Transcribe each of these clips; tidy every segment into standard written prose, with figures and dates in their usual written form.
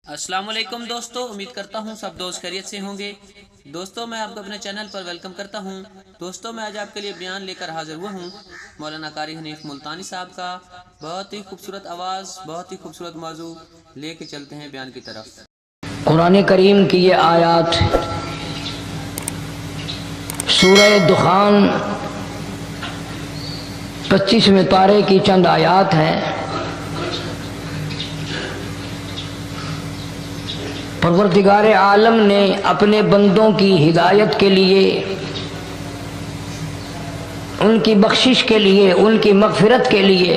السلام علیکم دوستو، امید کرتا ہوں سب دوست خیریت سے ہوں گے۔ دوستو میں آپ کو اپنے چینل پر ویلکم کرتا ہوں۔ دوستو میں آج آپ کے لیے بیان لے کر حاضر ہوا ہوں مولانا قاری حنیف ملتانی صاحب کا۔ بہت ہی خوبصورت آواز، بہت ہی خوبصورت موضوع لے کے چلتے ہیں بیان کی طرف۔ قرآن کریم کی یہ آیات سورہ دخان 25ویں پارے کی چند آیات ہیں۔ پروردگار عالم نے اپنے بندوں کی ہدایت کے لیے، ان کی بخشش کے لیے، ان کی مغفرت کے لیے،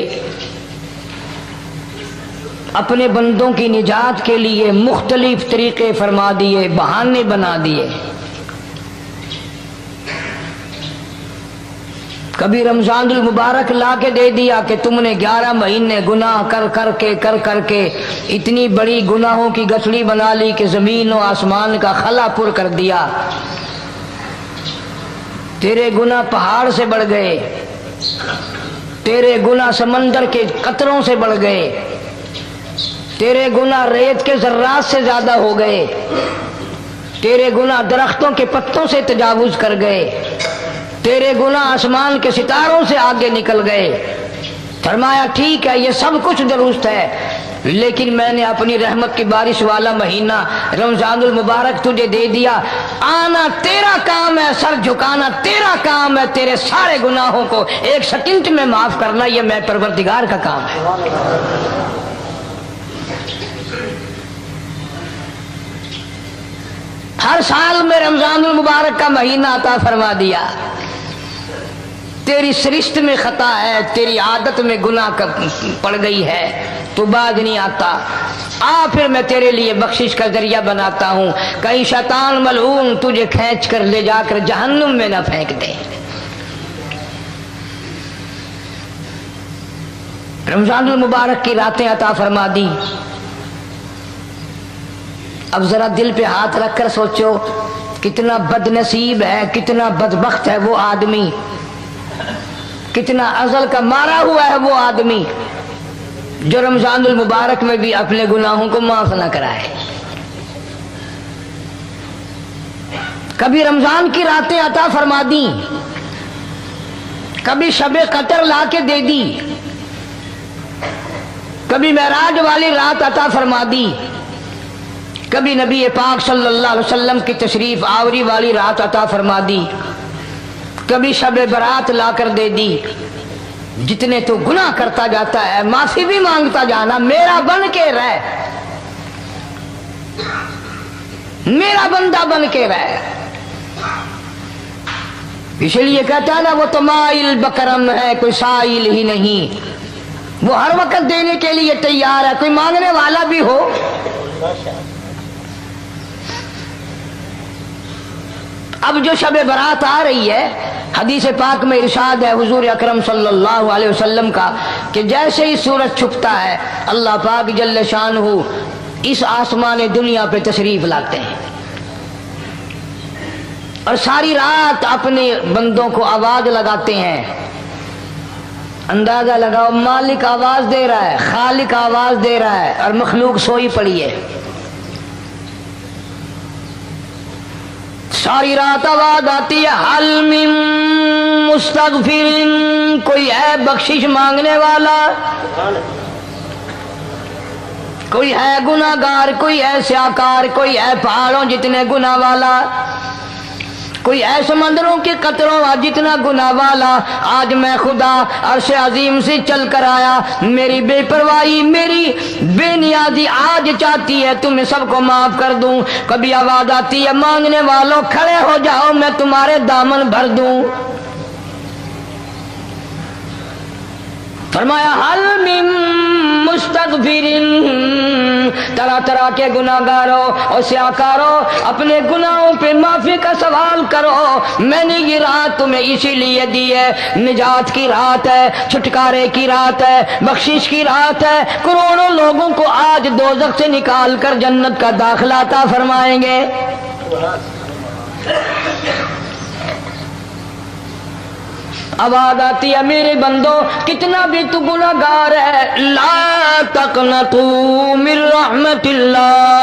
اپنے بندوں کی نجات کے لیے مختلف طریقے فرما دیے، بہانے بنا دیے۔ کبھی رمضان المبارک لا کے دے دیا کہ تم نے 11 مہینے گناہ کر کے اتنی بڑی گناہوں کی گٹھڑی بنا لی کہ زمین و آسمان کا خلا پر کر دیا۔ تیرے گناہ پہاڑ سے بڑھ گئے، تیرے گناہ سمندر کے قطروں سے بڑھ گئے، تیرے گناہ ریت کے ذرات سے زیادہ ہو گئے، تیرے گناہ درختوں کے پتوں سے تجاوز کر گئے، تیرے گناہ آسمان کے ستاروں سے آگے نکل گئے۔ فرمایا ٹھیک ہے، یہ سب کچھ درست ہے، لیکن میں نے اپنی رحمت کی بارش والا مہینہ رمضان المبارک تجھے دے دیا۔ آنا تیرا کام ہے، سر جھکانا تیرا کام ہے، تیرے سارے گناہوں کو ایک سیکنڈ میں معاف کرنا یہ میں پروردگار کا کام ہے۔ ہر سال میں رمضان المبارک کا مہینہ عطا فرما دیا۔ تیری سرشت میں خطا ہے، تیری عادت میں گناہ پڑ گئی ہے، تو باز نہیں آتا، آ پھر میں تیرے لیے بخشش کا ذریعہ بناتا ہوں، کہیں شیطان ملعون تجھے کھینچ کر لے جا کر جہنم میں نہ پھینک دے۔ رمضان المبارک کی راتیں عطا فرما دی۔ اب ذرا دل پہ ہاتھ رکھ کر سوچو، کتنا بد نصیب ہے، کتنا بدبخت ہے وہ آدمی، کتنا ازل کا مارا ہوا ہے وہ آدمی جو رمضان المبارک میں بھی اپنے گناہوں کو معاف نہ کرائے۔ کبھی رمضان کی راتیں عطا فرما دی، کبھی شب قدر لا کے دے دی، کبھی معراج والی رات عطا فرما دی، کبھی نبی پاک صلی اللہ علیہ وسلم کی تشریف آوری والی رات عطا فرما دی، کبھی شب برات لا کر دے دی۔ جتنے تو گناہ کرتا جاتا ہے معافی بھی مانگتا جانا، میرا بن کے رہ، میرا بندہ بن کے رہ۔ اس لیے کہتا ہے نا، وہ تو مائل بکرم ہے، کوئی سائل ہی نہیں، وہ ہر وقت دینے کے لیے تیار ہے، کوئی مانگنے والا بھی ہو۔ اب جو شب برات آ رہی ہے، حدیث پاک میں ارشاد ہے حضور اکرم صلی اللہ علیہ وسلم کا کہ جیسے ہی سورج چھپتا ہے اللہ پاک جل شانہ اس آسمان دنیا پہ تشریف لاتے ہیں، اور ساری رات اپنے بندوں کو آواز لگاتے ہیں۔ اندازہ لگاؤ، مالک آواز دے رہا ہے، خالق آواز دے رہا ہے، اور مخلوق سوئی پڑی ہے۔ ساری رات آواز آتی ہے، حل من مستغفر، کوئی ہے بخشش مانگنے والا، کوئی ہے گناہ گار، کوئی ہے سیاکار، کوئی ہے پہاڑوں جتنے گناہ والا، کوئی ہے سمندروں کے قطروں جتنا گناہ والا۔ آج میں خدا عرش عظیم سے چل کر آیا، میری بے پرواہی، میری بے نیازی آج چاہتی ہے تمہیں سب کو معاف کر دوں۔ کبھی آواز آتی ہے، مانگنے والوں کھڑے ہو جاؤ، میں تمہارے دامن بھر دوں۔ فرمایا حل من مستغفر، طرح طرح کے گناہگاروں اور سیاکاروں اپنے گناہوں پہ معافی کا سوال کرو، میں نے یہ رات تمہیں اسی لیے دی ہے، نجات کی رات ہے، چھٹکارے کی رات ہے، بخشش کی رات ہے۔ کروڑوں لوگوں کو آج دوزخ سے نکال کر جنت کا داخلہ عطا فرمائیں گے۔ آواز آتی ہے، میرے بندو کتنا بھی تو گناہگار ہے، لا تقنطوا من رحمت اللہ،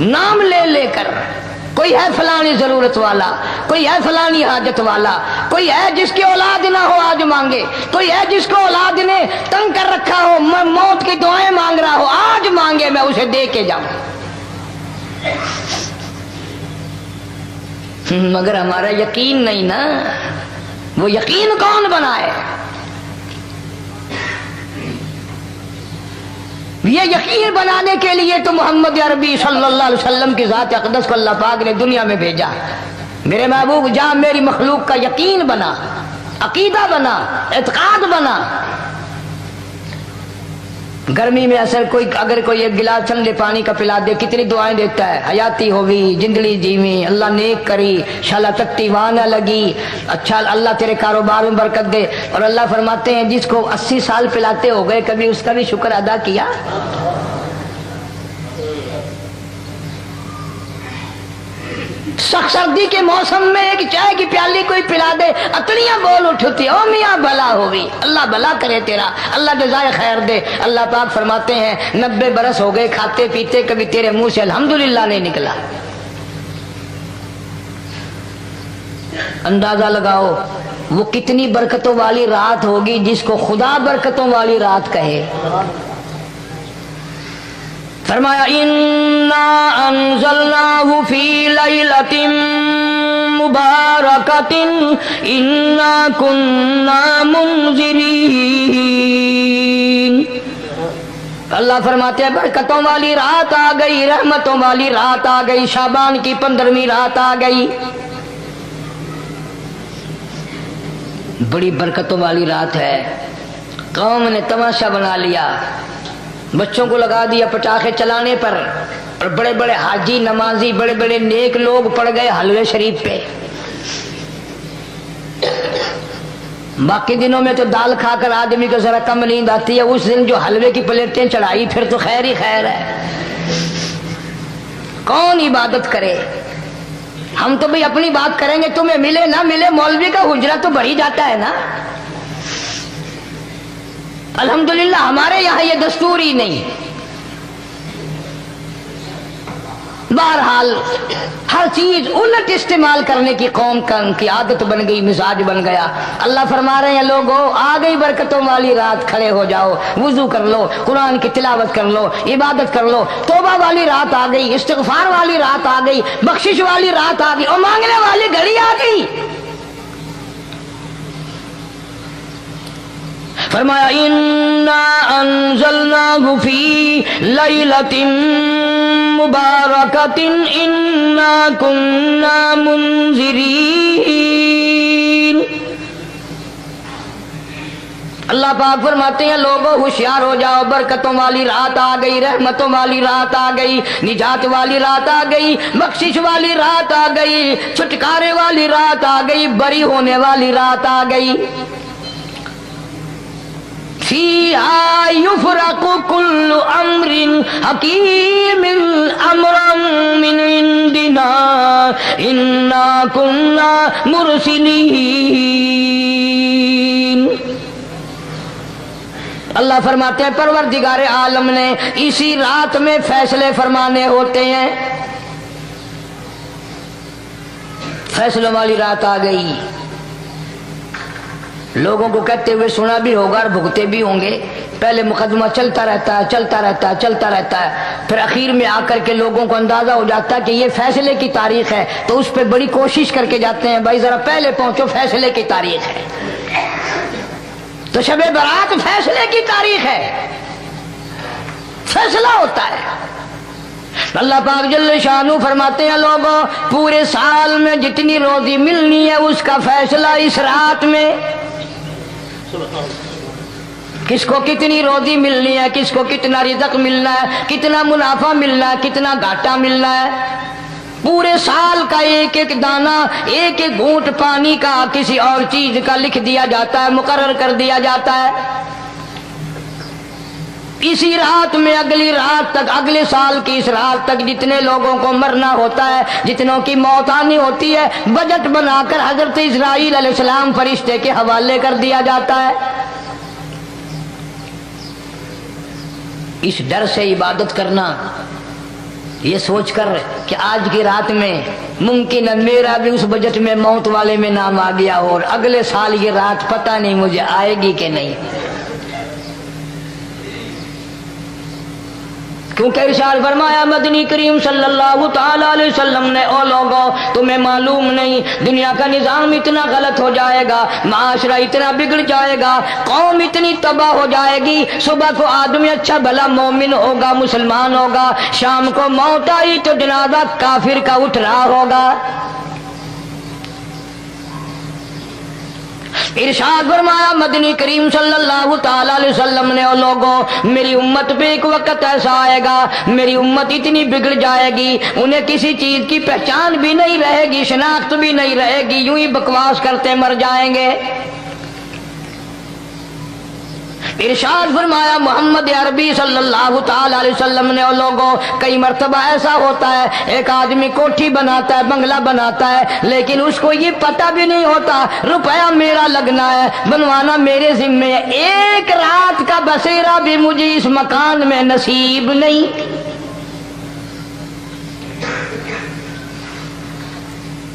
نام لے لے کر کوئی ہے فلانی ضرورت والا، کوئی ہے فلانی حاجت والا، کوئی ہے جس کی اولاد نہ ہو آج مانگے، کوئی ہے جس کو اولاد نے تنگ کر رکھا ہو موت کی دعائیں مانگ رہا ہو آج مانگے میں اسے دے کے جاؤں۔ مگر ہمارا یقین نہیں نا، وہ یقین کون بنائے؟ یہ یقین بنانے کے لیے تو محمد عربی صلی اللہ علیہ وسلم کی ذات اقدس کو اللہ پاک نے دنیا میں بھیجا۔ میرے محبوب جہاں میری مخلوق کا یقین بنا، عقیدہ بنا، اعتقاد بنا۔ گرمی میں اگر کوئی ایک گلاس ٹھنڈے پانی کا پلا دے کتنی دعائیں دیتا ہے، حیاتی ہوگی، جندڑی جیویں، اللہ نیک کری، شالا تکتی وہاں نہ لگی، اچھا اللہ تیرے کاروبار میں برکت دے۔ اور اللہ فرماتے ہیں جس کو 80 سال پلاتے ہو گئے کبھی اس کا بھی شکر ادا کیا؟ سخت سردی کے موسم میں ایک چائے کی پیالی کوئی پلا دے اتنیاں بول اٹھتی، او میاں بلا ہوگی، اللہ بلا کرے تیرا، اللہ جزائے خیر دے۔ اللہ پاک فرماتے ہیں 90 برس ہو گئے کھاتے پیتے کبھی تیرے منہ سے الحمدللہ نہیں نکلا۔ اندازہ لگاؤ وہ کتنی برکتوں والی رات ہوگی جس کو خدا برکتوں والی رات کہے۔ فرمایا انا انزلناہ فی لیلۃ مبارکۃ انا کننا منذرین۔ اللہ فرماتے ہیں برکتوں والی رات آ گئی، رحمتوں والی رات آ گئی، شعبان کی 15ویں رات آ گئی، بڑی برکتوں والی رات ہے۔ قوم نے تماشا بنا لیا، بچوں کو لگا دیا پٹاخے چلانے پر، اور بڑے بڑے حاجی نمازی بڑے بڑے نیک لوگ پڑ گئے حلوے شریف پہ۔ باقی دنوں میں تو دال کھا کر آدمی کو ذرا کم نیند آتی ہے، اس دن جو حلوے کی پلیٹیں چڑھائی پھر تو خیر ہی خیر ہے۔ کون عبادت کرے؟ ہم تو بھئی اپنی بات کریں گے، تمہیں ملے نہ ملے مولوی کا حجرہ تو بڑھ ہی جاتا ہے نا۔ الحمدللہ ہمارے یہاں یہ دستور ہی نہیں۔ بہرحال ہر چیز الٹ استعمال کرنے کی قوم کی عادت بن گئی، مزاج بن گیا۔ اللہ فرما رہے ہیں لوگوں آ گئی برکتوں والی رات، کھڑے ہو جاؤ، وضو کر لو، قرآن کی تلاوت کر لو، عبادت کر لو، توبہ والی رات آ گئی، استغفار والی رات آ گئی، بخشش والی رات آ گئی، اور مانگنے والی گھڑی آ گئی۔ فرمایا انا انزلناہ فی لیلۃ مبارکۃ انا کننا منذرین۔ اللہ پاک فرماتے ہیں لوگوں ہوشیار ہو جاؤ، برکتوں والی رات آ گئی، رحمتوں والی رات آ گئی، نجات والی رات آ گئی، بخشش والی رات آ گئی، چھٹکارے والی رات آ گئی، بری ہونے والی رات آ گئی۔ فیہا یفرق کل امر حکیم امرا من عندنا انا کنا مرسلین۔ اللہ فرماتے ہیں پروردگار عالم نے اسی رات میں فیصلے فرمانے ہوتے ہیں۔ فیصلوں والی رات آ گئی، لوگوں کو کہتے ہوئے سنا بھی ہوگا اور بھگتے بھی ہوں گے۔ پہلے مقدمہ چلتا رہتا ہے، چلتا رہتا ہے، چلتا رہتا ہے، پھر اخیر میں آ کر کے لوگوں کو اندازہ ہو جاتا ہے کہ یہ فیصلے کی تاریخ ہے، تو اس پہ بڑی کوشش کر کے جاتے ہیں بھائی ذرا پہلے پہنچو، فیصلے کی تاریخ ہے۔ تو شب برات فیصلے کی تاریخ ہے، فیصلہ ہوتا ہے۔ اللہ پاک جل شانہ فرماتے ہیں لوگوں پورے سال میں جتنی روزی ملنی ہے اس کا فیصلہ اس رات میں۔ کس کو کتنی روزی ملنی ہے، کس کو کتنا رزق ملنا ہے، کتنا منافع ملنا ہے، کتنا گھاٹا ملنا ہے، پورے سال کا ایک ایک دانہ، ایک ایک گھونٹ پانی کا کسی اور چیز کا لکھ دیا جاتا ہے، مقرر کر دیا جاتا ہے۔ اسی رات میں اگلی رات تک، اگلے سال کی اس رات تک جتنے لوگوں کو مرنا ہوتا ہے، جتنوں کی موت آنی ہوتی ہے، بجٹ بنا کر حضرت اسرائیل علیہ السلام فرشتے کے حوالے کر دیا جاتا ہے۔ اس ڈر سے عبادت کرنا یہ سوچ کر کہ آج کی رات میں ممکن ہے میرا بھی اس بجٹ میں موت والے میں نام آ گیا ہو، اور اگلے سال یہ رات پتہ نہیں مجھے آئے گی کہ نہیں، کیونکہ ارشاد فرمایا مدنی کریم صلی اللہ تعالی علیہ وسلم نے، او لوگوں تمہیں معلوم نہیں دنیا کا نظام اتنا غلط ہو جائے گا، معاشرہ اتنا بگڑ جائے گا، قوم اتنی تباہ ہو جائے گی، صبح کو آدمی اچھا بھلا مومن ہوگا، مسلمان ہوگا، شام کو موت آئی تو جنازہ کافر کا اٹھ رہا ہوگا۔ ارشاد فرمایا مدنی کریم صلی اللہ تعالی علیہ وسلم نے، او لوگوں میری امت پہ ایک وقت ایسا آئے گا، میری امت اتنی بگڑ جائے گی، انہیں کسی چیز کی پہچان بھی نہیں رہے گی، شناخت بھی نہیں رہے گی، یوں ہی بکواس کرتے مر جائیں گے۔ ارشاد فرمایا محمد عربی صلی اللہ تعالی علیہ وسلم نے، اور لوگوں کئی مرتبہ ایسا ہوتا ہے ایک آدمی کوٹھی بناتا ہے، بنگلہ بناتا ہے، لیکن اس کو یہ پتہ بھی نہیں ہوتا روپیہ میرا لگنا ہے، بنوانا میرے ذمے ہے، ایک رات کا بسیرا بھی مجھے اس مکان میں نصیب نہیں۔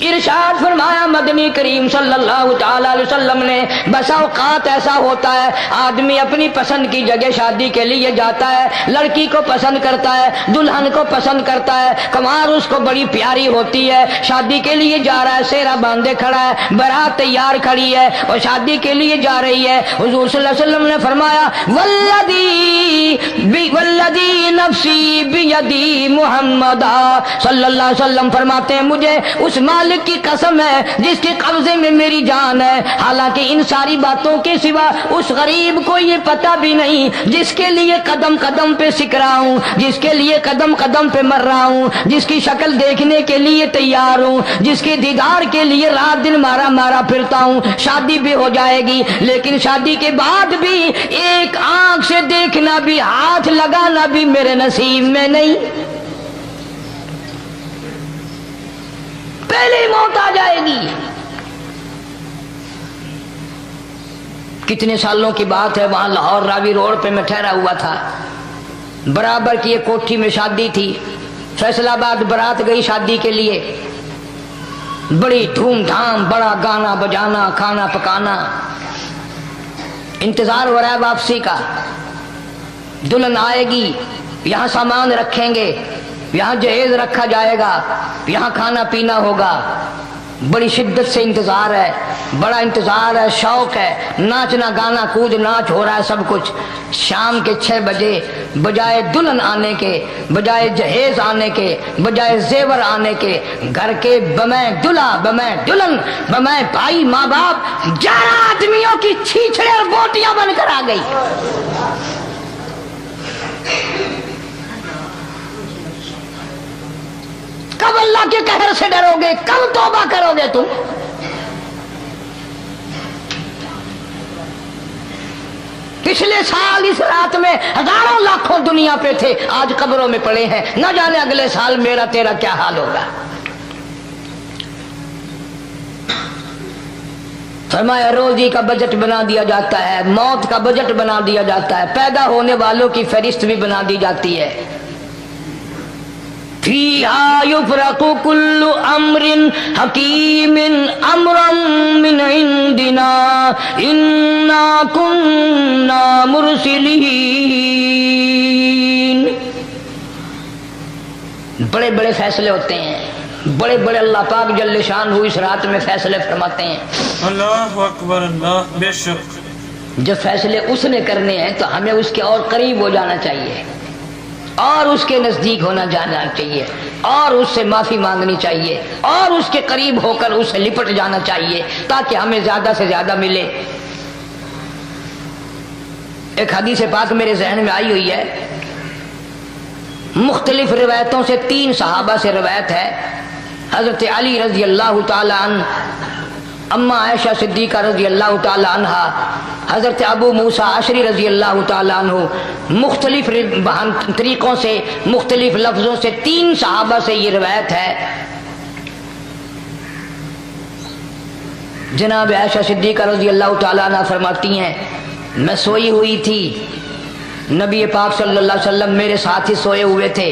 ارشاد فرمایا مدنی کریم صلی اللہ تعالی علیہ وسلم نے، بسا اوقات ایسا ہوتا ہے آدمی اپنی پسند کی جگہ شادی کے لیے جاتا ہے، لڑکی کو پسند کرتا ہے، دلہن کو پسند کرتا ہے، کمار اس کو بڑی پیاری ہوتی ہے، شادی کے لیے جا رہا ہے، سیرا باندھے کھڑا ہے، بارات تیار کھڑی ہے اور شادی کے لیے جا رہی ہے۔ حضور صلی اللہ علیہ وسلم نے فرمایا والذی نفسی بیدی، محمد صلی اللہ علیہ وسلم فرماتے ہیں مجھے اس مالک کی قسم ہے جس کے قبضے میں میری جان ہے، حالانکہ ان ساری باتوں کے سوا اس غریب کو یہ پتہ بھی نہیں جس کے لیے قدم قدم پہ سکھ رہا ہوں، جس کے لیے قدم قدم پہ مر رہا ہوں، جس کی شکل دیکھنے کے لیے تیار ہوں، جس کے دیدار کے لیے رات دن مارا مارا پھرتا ہوں۔ شادی بھی ہو جائے گی لیکن شادی کے بعد بھی ایک آنکھ سے دیکھنا بھی، ہاتھ لگانا بھی میرے نصیب میں نہیں، پہلے موت آ جائے گی۔ کتنے سالوں کی بات ہے، وہاں لاہور راوی روڈ پہ میں ٹھہرا ہوا تھا، برابر کی ایک کوٹھی میں شادی تھی، فیصل آباد برات گئی شادی کے لیے، بڑی دھوم دھام، بڑا گانا بجانا، کھانا پکانا، انتظار ہو رہا ہے واپسی کا، دلہن آئے گی، یہاں سامان رکھیں گے، یہاں جہیز رکھا جائے گا، یہاں کھانا پینا ہوگا، بڑی شدت سے انتظار ہے، بڑا انتظار ہے، شوق ہے، ناچنا گانا کود ناچ ہو رہا ہے سب کچھ۔ شام کے 6 بجے بجائے دلہن آنے کے، بجائے جہیز آنے کے، بجائے زیور آنے کے، گھر کے بمیں دلہا، بمیں دلہن، بمیں بھائی ماں باپ 11 آدمیوں کی چھیچڑے اور بوٹیاں بن کر آ گئی۔ کب اللہ کے قہر سے ڈرو گے؟ کب توبہ کرو گے تم؟ پچھلے سال اس رات میں ہزاروں لاکھوں دنیا پہ تھے، آج قبروں میں پڑے ہیں، نہ جانے اگلے سال میرا تیرا کیا حال ہوگا۔ فرمایا روزی کا بجٹ بنا دیا جاتا ہے، موت کا بجٹ بنا دیا جاتا ہے، پیدا ہونے والوں کی فہرست بھی بنا دی جاتی ہے۔ فیہا یفرق کل امر حکیم امرا من عندنا انا کننا مرسلین۔ بڑے بڑے فیصلے ہوتے ہیں، بڑے بڑے اللہ پاک جل شانہ اس رات میں فیصلے فرماتے ہیں۔ اللہ اکبر، اللہ بے شک۔ جب فیصلے اس نے کرنے ہیں تو ہمیں اس کے اور قریب ہو جانا چاہیے، اور اس کے نزدیک ہونا جانا چاہیے، اور اس سے معافی مانگنی چاہیے، اور اس کے قریب ہو کر اس سے لپٹ جانا چاہیے تاکہ ہمیں زیادہ سے زیادہ ملے۔ ایک حدیث پاک میرے ذہن میں آئی ہوئی ہے، مختلف روایتوں سے 3 صحابہ سے روایت ہے، حضرت علی رضی اللہ تعالی عنہ، اما عائشہ صدیقہ رضی اللہ تعالی عنہ، حضرت ابو موسیٰ اشعری رضی اللہ تعالی عنہ، مختلف طریقوں سے، مختلف لفظوں سے 3 صحابہ سے یہ روایت ہے۔ جناب عائشہ صدیقہ رضی اللہ تعالی عنہ فرماتی ہیں میں سوئی ہوئی تھی، نبی پاک صلی اللہ علیہ وسلم میرے ساتھ ہی سوئے ہوئے تھے،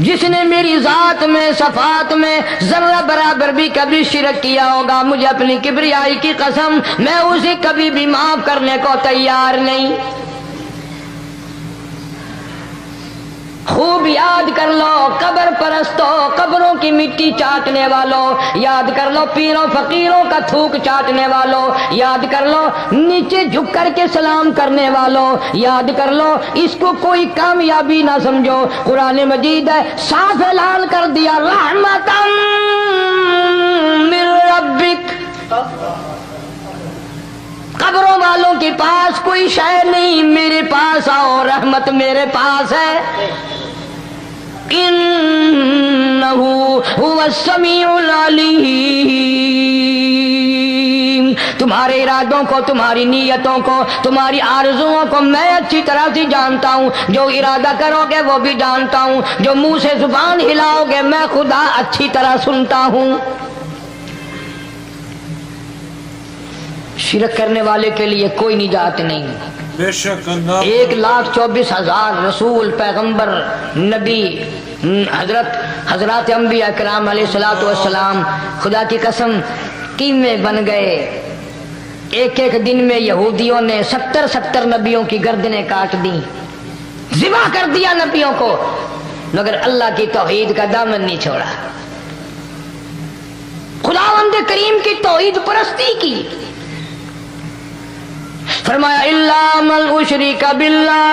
جس نے میری ذات میں صفات میں ذرہ برابر بھی کبھی شرک کیا ہوگا، مجھے اپنی کبریائی کی قسم میں اسے کبھی بھی معاف کرنے کو تیار نہیں۔ خوب یاد کر لو قبر پرستوں، قبروں کی مٹی چاٹنے والوں، یاد کر لو پیروں فقیروں کا تھوک چاٹنے والوں، یاد کر لو نیچے جھک کر کے سلام کرنے والوں، یاد کر لو اس کو کوئی کامیابی نہ سمجھو۔ قرآن مجید ہے صاف اعلان کر دیا رحمتاً من ربک، قبروں والوں کے پاس کوئی شے نہیں، میرے پاس آؤ، رحمت میرے پاس ہے۔ انہ هو السمیع العلیم، تمہارے ارادوں کو، تمہاری نیتوں کو، تمہاری آرزوؤں کو میں اچھی طرح سے جانتا ہوں، جو ارادہ کرو گے وہ بھی جانتا ہوں، جو منہ سے زبان ہلاؤ گے میں خدا اچھی طرح سنتا ہوں۔ شرک کرنے والے کے لیے کوئی نجات نہیں۔ بے شک اللہ 1,24,000 رسول، پیغمبر، نبی، حضرات انبیاء کرام علیہ الصلوۃ والسلام خدا کی قسم قیمے بن گئے۔ ایک ایک دن میں یہودیوں نے 70 نبیوں کی گردنیں کاٹ دی، ذبح کر دیا نبیوں کو، مگر اللہ کی توحید کا دامن نہیں چھوڑا، خداوند کریم کی توحید پرستی کی۔ فرمایا الا من اشرک باللہ،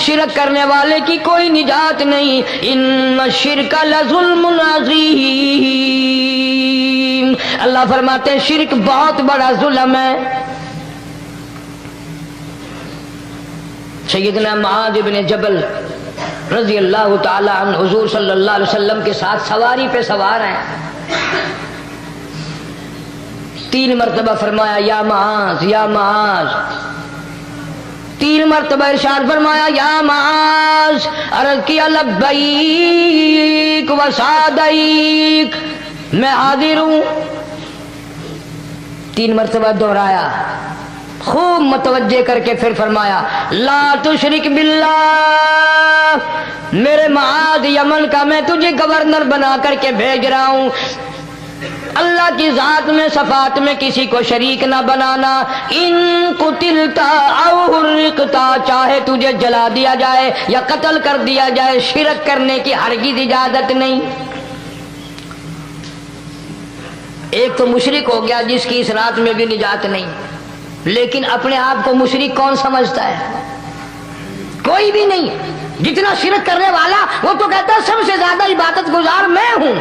شرک کرنے والے کی کوئی نجات نہیں، ان الشرک لظلم عظیم، اللہ فرماتے ہیں شرک بہت بڑا ظلم ہے۔ سیدنا معاذ بن جبل رضی اللہ تعالی عنہ حضور صلی اللہ علیہ وسلم کے ساتھ سواری پہ سوار ہیں، 3 مرتبہ فرمایا یا معاذ یا معاذ، 3 مرتبہ ارشاد فرمایا یا معاذ، عرض کیا لبیک و سعدیک، میں حاضر ہوں، 3 مرتبہ دہرایا، خوب متوجہ کر کے پھر فرمایا لا تشرک باللہ، میرے معاذ یمن کا میں تجھے گورنر بنا کر کے بھیج رہا ہوں، اللہ کی ذات میں صفات میں کسی کو شریک نہ بنانا، ان قتلتا او حرقتا، چاہے تجھے جلا دیا جائے یا قتل کر دیا جائے، شرک کرنے کی ہرگز اجازت نہیں۔ ایک تو مشرک ہو گیا جس کی اس رات میں بھی نجات نہیں، لیکن اپنے آپ کو مشرک کون سمجھتا ہے؟ کوئی بھی نہیں۔ جتنا شرک کرنے والا وہ تو کہتا ہے سب سے زیادہ عبادت گزار میں ہوں،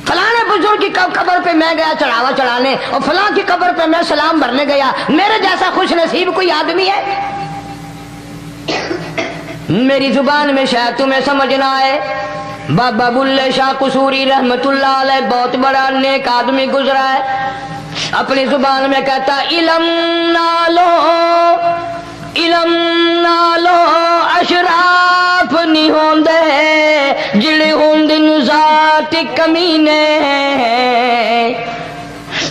فلاں بزرگ کی قبر پہ میں گیا چڑھاوا چڑھانے، اور فلاں کی قبر پہ میں سلام بھرنے گیا، میرے جیسا خوش نصیب کوئی آدمی ہے؟ میری زبان میں شاید تمہیں سمجھ نہ آئے، بابا بلے شاہ قصوری رحمت اللہ علیہ بہت بڑا نیک آدمی گزرا ہے، اپنی زبان میں کہتا علم نالو اشراف نہیں ہوندے جڑے ہوندن ذات کمینے،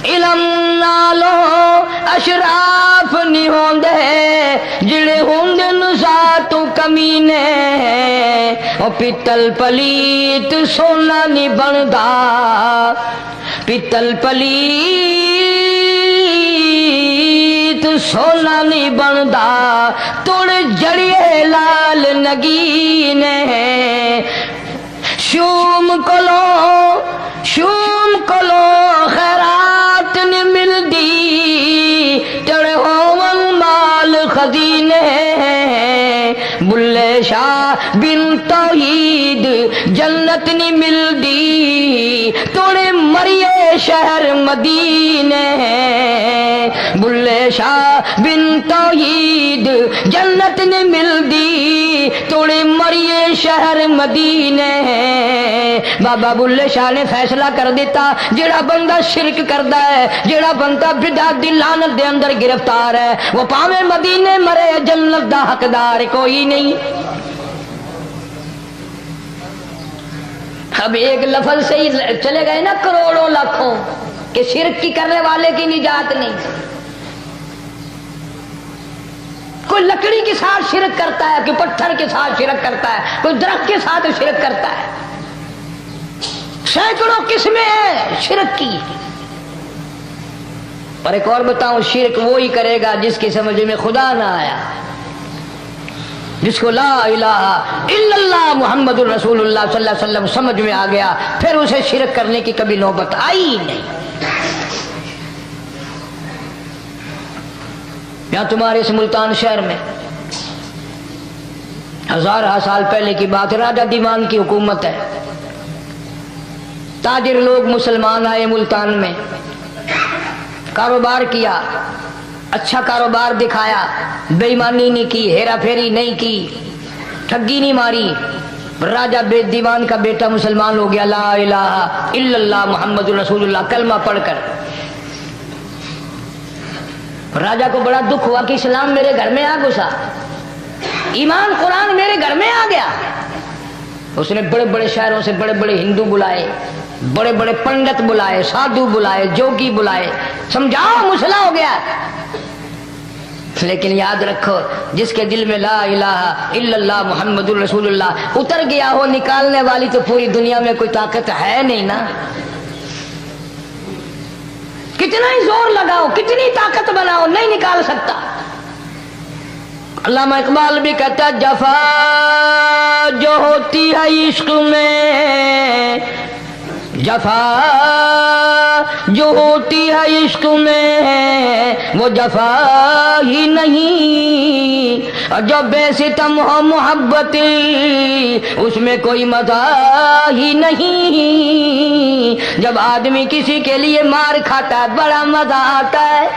علم نالو اشراف نہیں ہوندے جڑے ہوندن ذات کمینے، او پیتل پلیت سونا نہیں بندا، پیتل پلیت سونا نہیں بندا، توڑ جڑیے لال نگینے، شوم کلو خیرات نہیں ملدی، تڑے ہوون مال خزینے، بلے شاہ بن توحید جنت نہیں ملدی، توڑے مریے شہر مدینے، بلے شاہ بن توحید جنت نہیں ملدی، توڑے مریے شہر مدینے۔ بابا بلے شاہ نے فیصلہ کر دیتا جڑا بندہ شرک کردا ہے، جڑا بندہ بدعت دی لعنت دے اندر گرفتار ہے، وہ پاویں مدینے مرے جنت دا حقدار کوئی نہیں۔ اب ایک لفظ سے ہی چلے گئے نا کروڑوں لاکھوں کہ شرک کی کرنے والے کی نجات نہیں۔ کوئی لکڑی کے ساتھ شرک کرتا ہے، کوئی پتھر کے ساتھ شرک کرتا ہے، کوئی درخت کے ساتھ شرک کرتا ہے. سینکڑوں قسمیں ہیں شرک کی. اور ایک اور بتاؤں، شرک وہی کرے گا جس کی سمجھ میں خدا نہ آیا، جس کو لا الہ الا اللہ محمد الرسول اللہ صلی اللہ علیہ وسلم سمجھ میں آ گیا، پھر اسے شرک کرنے کی کبھی نوبت آئی ہی نہیں. یہاں تمہارے اس ملتان شہر میں ہزارہ سال پہلے کی بات، راجہ دیوان کی حکومت ہے. تاجر لوگ مسلمان آئے ملتان میں، کاروبار کیا، اچھا کاروبار دکھایا، بے ایمانی نہیں کی، ہیرا پھیری نہیں کی، ٹھگی نہیں ماری. راجہ دیوان کا بیٹا مسلمان ہو گیا، لا الہ الا اللہ محمد رسول اللہ کلمہ پڑھ کر. راجہ کو بڑا دکھ ہوا کہ اسلام میرے گھر میں آ گھسا، ایمان قرآن میرے گھر میں آ گیا. اس نے بڑے بڑے شہروں سے بڑے بڑے ہندو بلائے، بڑے بڑے پنڈت بلائے، سادھو بلائے، جوگی بلائے، سمجھاؤ مسئلہ ہو گیا. لیکن یاد رکھو، جس کے دل میں لا الہ الا اللہ محمد الرسول اللہ اتر گیا ہو، نکالنے والی تو پوری دنیا میں کوئی طاقت ہے نہیں نا. کتنا ہی زور لگاؤ، کتنی طاقت بناؤ، نہیں نکال سکتا. علامہ اقبال بھی کہتا ہے، جفا جو ہوتی ہے عشق میں، جفا جو ہوتی ہے عشق میں وہ جفا ہی نہیں، اور جو بے ستم ہو محبت اس میں کوئی مزہ ہی نہیں. جب آدمی کسی کے لیے مار کھاتا ہے بڑا مزہ آتا ہے.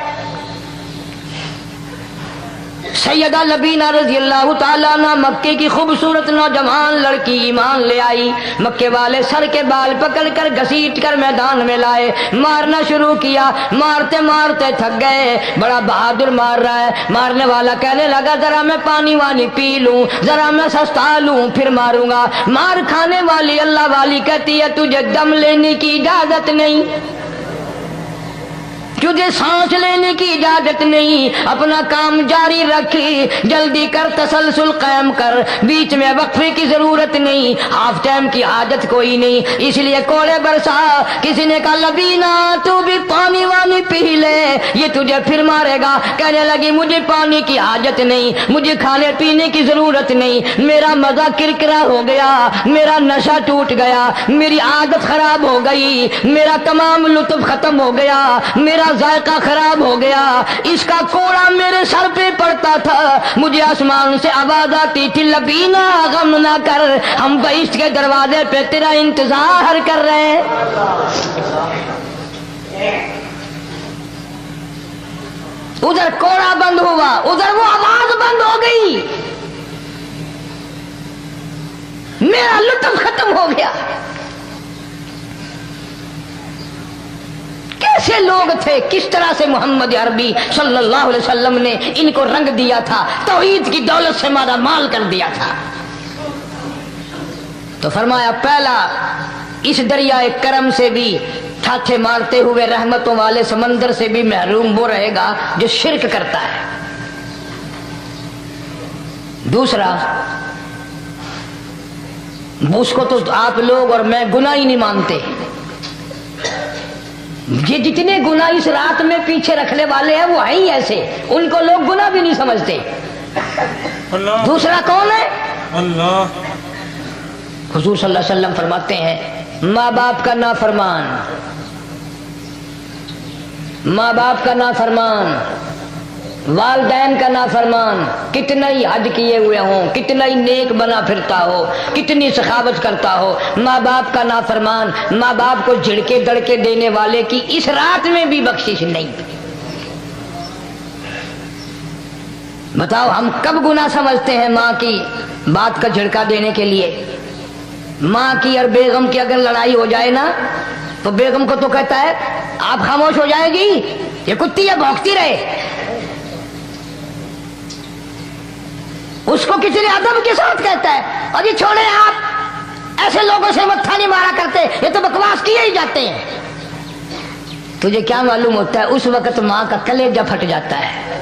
سیدہ لبینہ رضی اللہ تعالیٰ عنہ مکے کی خوبصورت نوجوان لڑکی ایمان لے آئی. مکے والے سر کے بال پکڑ کر گھسیٹ کر میدان میں لائے، مارنا شروع کیا. مارتے مارتے تھک گئے، بڑا بہادر مار رہا ہے. مارنے والا کہنے لگا ذرا میں پانی وانی پی لوں، ذرا میں سستا لوں پھر ماروں گا. مار کھانے والی اللہ والی کہتی ہے تجھے دم لینے کی اجازت نہیں، تجھے سانس لینے کی اجازت نہیں، اپنا کام جاری رکھ، جلدی کر، تسلسل قائم کر، بیچ میں وقفے کی ضرورت نہیں، ہاف ٹائم کی حاجت کوئی نہیں. اس لیے کوڑے برسا. کسی نے کہا لبینہ تو بھی پانی وانی پی لے، یہ تجھے پھر مارے گا. کہنے لگی مجھے پانی کی حاجت نہیں، مجھے کھانے پینے کی ضرورت نہیں، میرا مزہ کرکرا ہو گیا، میرا نشہ ٹوٹ گیا، میری عادت خراب ہو گئی، میرا تمام لطف ختم ہو گیا، میرا ذائقہ خراب ہو گیا. اس کا کوڑا میرے سر پہ پڑتا تھا، مجھے آسمان سے آواز آتی تھی لبینہ غم نہ کر، ہم بہشت کے دروازے پہ تیرا انتظار کر رہے ہیں. ادھر کوڑا بند ہوا، ادھر وہ آواز بند ہو گئی، میرا لطف ختم ہو گیا. کیسے لوگ تھے، کس طرح سے محمد عربی صلی اللہ علیہ وسلم نے ان کو رنگ دیا تھا، توحید کی دولت سے مالا مال کر دیا تھا. تو فرمایا پہلا، اس دریائے کرم سے بھی ٹھاٹھے مارتے ہوئے رحمتوں والے سمندر سے بھی محروم وہ رہے گا جو شرک کرتا ہے. دوسرا، اس کو تو آپ لوگ اور میں گناہ ہی نہیں مانتے، یہ جتنے گناہ اس رات میں پیچھے رکھنے والے ہیں وہ ہیں ہی ایسے، ان کو لوگ گناہ بھی نہیں سمجھتے. اللہ دوسرا کون ہے؟ اللہ. حضور صلی اللہ علیہ وسلم فرماتے ہیں ماں باپ کا نافرمان، ماں باپ کا نافرمان، والدین کا نافرمان، کتنا ہی حج کیے ہوئے ہوں، کتنا ہی نیک بنا پھرتا ہو، کتنی سخاوت کرتا ہو، ماں باپ کا نافرمان، ماں باپ کو جھڑکے دڑکے دینے والے کی اس رات میں بھی بخشش نہیں. بتاؤ ہم کب گناہ سمجھتے ہیں ماں کی بات کا جھڑکا دینے کے لیے؟ ماں کی اور بیگم کی اگر لڑائی ہو جائے نا تو بیگم کو تو کہتا ہے آپ خاموش ہو جائے گی، یہ کتی ہے بھونکتی رہے. اس کو کسی نے ادب کے ساتھ کہتا ہے اور یہ چھوڑے آپ ایسے لوگوں سے متھا نہیں مارا کرتے، یہ تو بکواس کیے ہی جاتے ہیں. تجھے کیا معلوم ہوتا ہے اس وقت ماں کا کلیجہ پھٹ جاتا ہے.